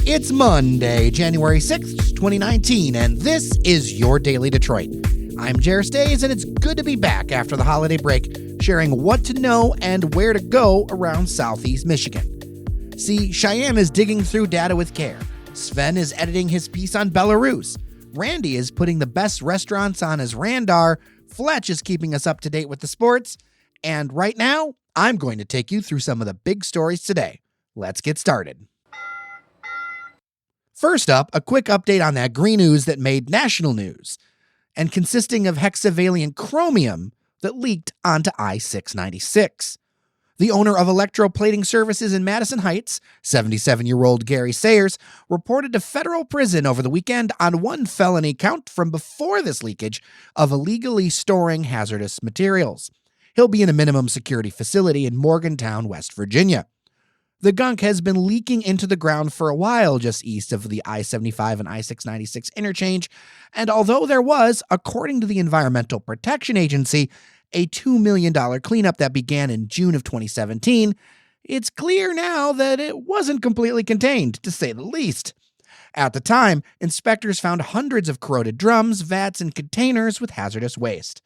It's Monday, January 6th, 2019, and this is your Daily Detroit. I'm Jer Stays, and it's good to be back after the holiday break, sharing what to know and where to go around Southeast Michigan. See, Cheyenne is digging through data with care. Sven is editing his piece on Belarus. Randy is putting the best restaurants on his radar. Fletch is keeping us up to date with the sports. And right now, I'm going to take you through some of the big stories today. Let's get started. First up, a quick update on that green ooze that made national news, and consisting of hexavalent chromium that leaked onto I-696. The owner of electroplating services in Madison Heights, 77-year-old Gary Sayers, reported to federal prison over the weekend on one felony count from before this leakage of illegally storing hazardous materials. He'll be in a minimum security facility in Morgantown, West Virginia. The gunk has been leaking into the ground for a while just east of the I-75 and I-696 interchange, and although there was, according to the Environmental Protection Agency, a $2 million cleanup that began in June of 2017, it's clear now that it wasn't completely contained, to say the least. At the time, inspectors found hundreds of corroded drums, vats, and containers with hazardous waste.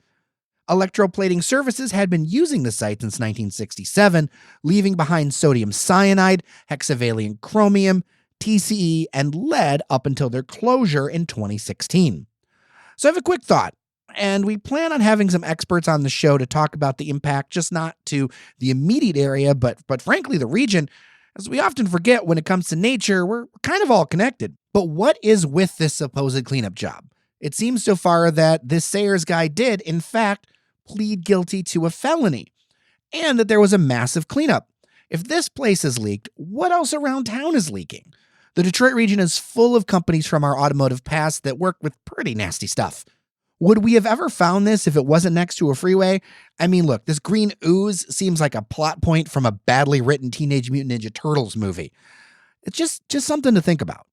Electroplating services had been using the site since 1967, leaving behind sodium cyanide, hexavalent chromium, TCE, and lead up until their closure in 2016. So I have a quick thought, and we plan on having some experts on the show to talk about the impact, just not to the immediate area, but frankly the region. As we often forget when it comes to nature, we're kind of all connected. But what is with this supposed cleanup job? It seems so far that this Sayers guy did, in fact, plead guilty to a felony, and that there was a massive cleanup. If this place is leaked, what else around town is leaking? The Detroit region is full of companies from our automotive past that work with pretty nasty stuff. Would we have ever found this if it wasn't next to a freeway? I mean, look, this green ooze seems like a plot point from a badly written Teenage Mutant Ninja Turtles movie. It's just something to think about.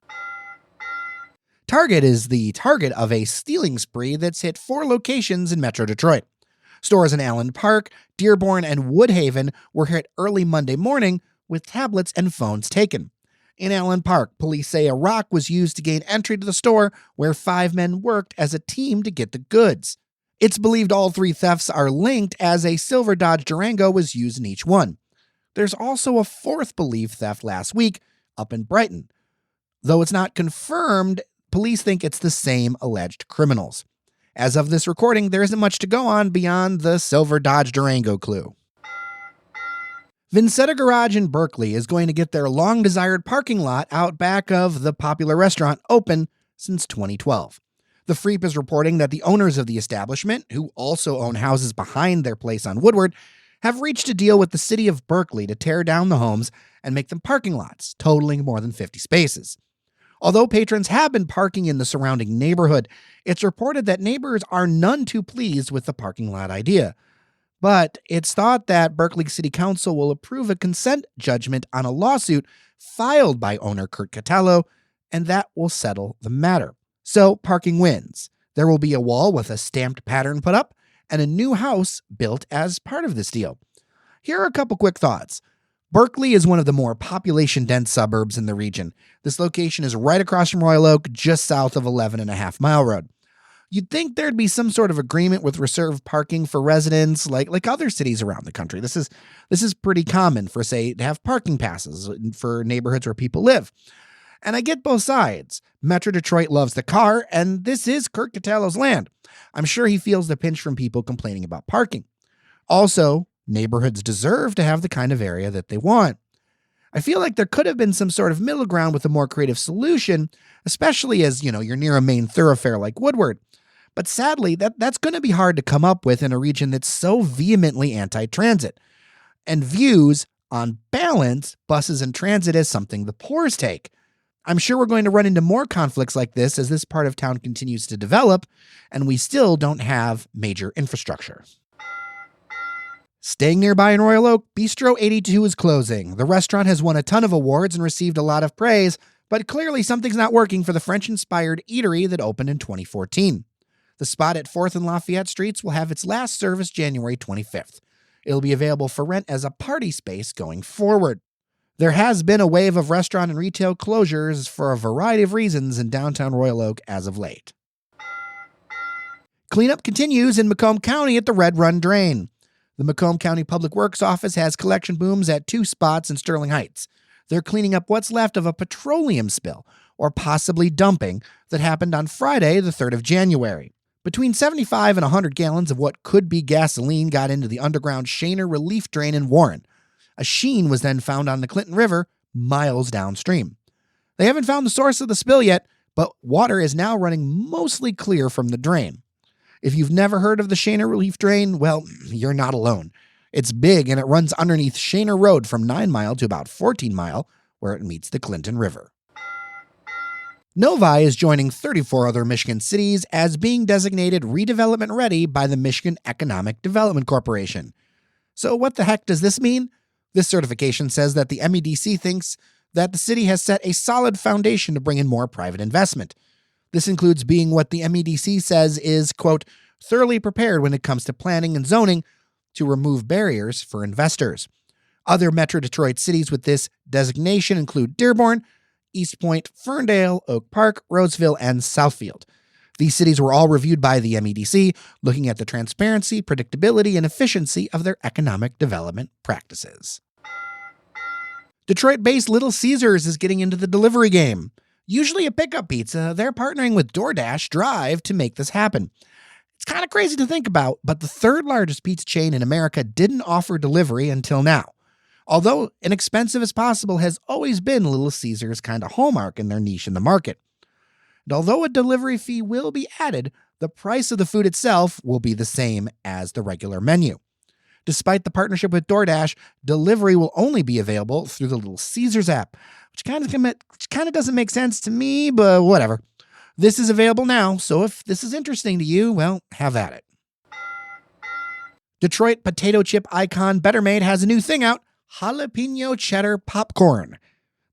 Target is the target of a stealing spree that's hit 4 locations in Metro Detroit. Stores in Allen Park, Dearborn, and Woodhaven were hit early Monday morning with tablets and phones taken. In Allen Park, police say a rock was used to gain entry to the store where 5 men worked as a team to get the goods. It's believed all 3 thefts are linked as a silver Dodge Durango was used in each one. There's also a 4th believed theft last week up in Brighton. Though it's not confirmed, police think it's the same alleged criminals. As of this recording, there isn't much to go on beyond the silver Dodge Durango clue. Vinsetta Garage in Berkeley is going to get their long-desired parking lot out back of the popular restaurant open since 2012. The Freep is reporting that the owners of the establishment, who also own houses behind their place on Woodward, have reached a deal with the city of Berkeley to tear down the homes and make them parking lots, totaling more than 50 spaces. Although patrons have been parking in the surrounding neighborhood, it's reported that neighbors are none too pleased with the parking lot idea. But it's thought that Berkeley City Council will approve a consent judgment on a lawsuit filed by owner Kurt Catello, and that will settle the matter. So parking wins. There will be a wall with a stamped pattern put up and a new house built as part of this deal. Here are a couple quick thoughts. Berkeley is one of the more population-dense suburbs in the region. This location is right across from Royal Oak, just south of 11.5 Mile Road. You'd think there'd be some sort of agreement with reserved parking for residents like other cities around the country. This is pretty common for, say, to have parking passes for neighborhoods where people live. And I get both sides. Metro Detroit loves the car, and this is Kurt Catello's land. I'm sure he feels the pinch from people complaining about parking. Also, neighborhoods deserve to have the kind of area that they want. I feel like there could have been some sort of middle ground with a more creative solution, especially as, you're near a main thoroughfare like Woodward. But sadly, that's going to be hard to come up with in a region that's so vehemently anti-transit. And views, on balance, buses and transit is something the poors take. I'm sure we're going to run into more conflicts like this as this part of town continues to develop, and we still don't have major infrastructure. Staying nearby in Royal Oak, Bistro 82 is closing. The restaurant has won a ton of awards and received a lot of praise, but clearly something's not working for the French-inspired eatery that opened in 2014. The spot at 4th and Lafayette Streets will have its last service January 25th. It'll be available for rent as a party space going forward. There has been a wave of restaurant and retail closures for a variety of reasons in downtown Royal Oak as of late. Cleanup continues in Macomb County at the Red Run Drain. The Macomb County Public Works Office has collection booms at 2 spots in Sterling Heights. They're cleaning up what's left of a petroleum spill, or possibly dumping, that happened on Friday, the 3rd of January. Between 75 and 100 gallons of what could be gasoline got into the underground Shaner Relief Drain in Warren. A sheen was then found on the Clinton River, miles downstream. They haven't found the source of the spill yet, but water is now running mostly clear from the drain. If you've never heard of the Shaner Relief Drain, well, you're not alone. It's big and it runs underneath Shaner Road from 9 Mile to about 14 Mile, where it meets the Clinton River. Novi is joining 34 other Michigan cities as being designated Redevelopment Ready by the Michigan Economic Development Corporation. So what the heck does this mean? This certification says that the MEDC thinks that the city has set a solid foundation to bring in more private investment. This includes being what the MEDC says is, quote, thoroughly prepared when it comes to planning and zoning to remove barriers for investors. Other Metro Detroit cities with this designation include Dearborn, Eastpointe, Ferndale, Oak Park, Roseville, and Southfield. These cities were all reviewed by the MEDC, looking at the transparency, predictability, and efficiency of their economic development practices. Detroit-based Little Caesars is getting into the delivery game. Usually a pickup pizza, they're partnering with DoorDash Drive to make this happen. It's kind of crazy to think about, but the third largest pizza chain in America didn't offer delivery until now. Although inexpensive as possible has always been Little Caesars' kind of hallmark in their niche in the market. And although a delivery fee will be added, the price of the food itself will be the same as the regular menu. Despite the partnership with DoorDash, delivery will only be available through the Little Caesars app, which kind of doesn't make sense to me, but whatever. This is available now, so if this is interesting to you, well, have at it. Detroit potato chip icon Better Made has a new thing out, jalapeno cheddar popcorn.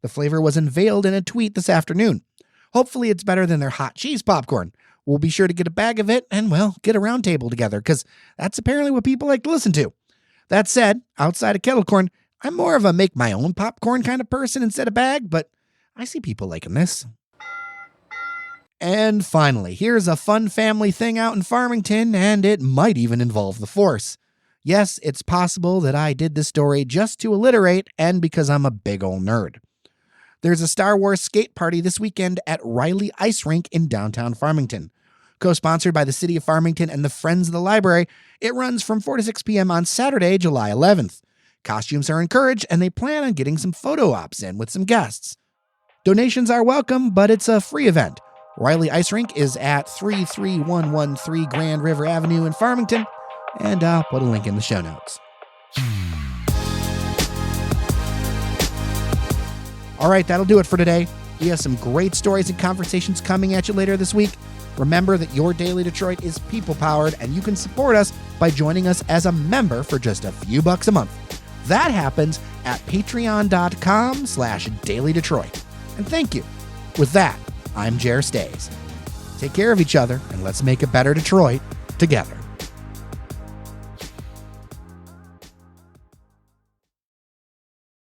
The flavor was unveiled in a tweet this afternoon. Hopefully it's better than their hot cheese popcorn. We'll be sure to get a bag of it and, well, get a round table together, because that's apparently what people like to listen to. That said, outside of kettle corn, I'm more of a make my own popcorn kind of person instead of bag, but I see people liking this. And finally, here's a fun family thing out in Farmington, and it might even involve the Force. Yes, it's possible that I did this story just to alliterate and because I'm a big ol' nerd. There's a Star Wars skate party this weekend at Riley Ice Rink in downtown Farmington. Co-sponsored by the City of Farmington and the Friends of the Library, it runs from 4 to 6 p.m. on Saturday, July 11th. Costumes are encouraged, and they plan on getting some photo ops in with some guests. Donations are welcome, but it's a free event. Riley Ice Rink is at 33113 Grand River Avenue in Farmington, and I'll put a link in the show notes. All right, that'll do it for today. We have some great stories and conversations coming at you later this week. Remember that your Daily Detroit is people-powered, and you can support us by joining us as a member for just a few bucks a month. That happens at patreon.com/dailydetroit. And thank you. With that, I'm Jer Stays. Take care of each other, and let's make a better Detroit together.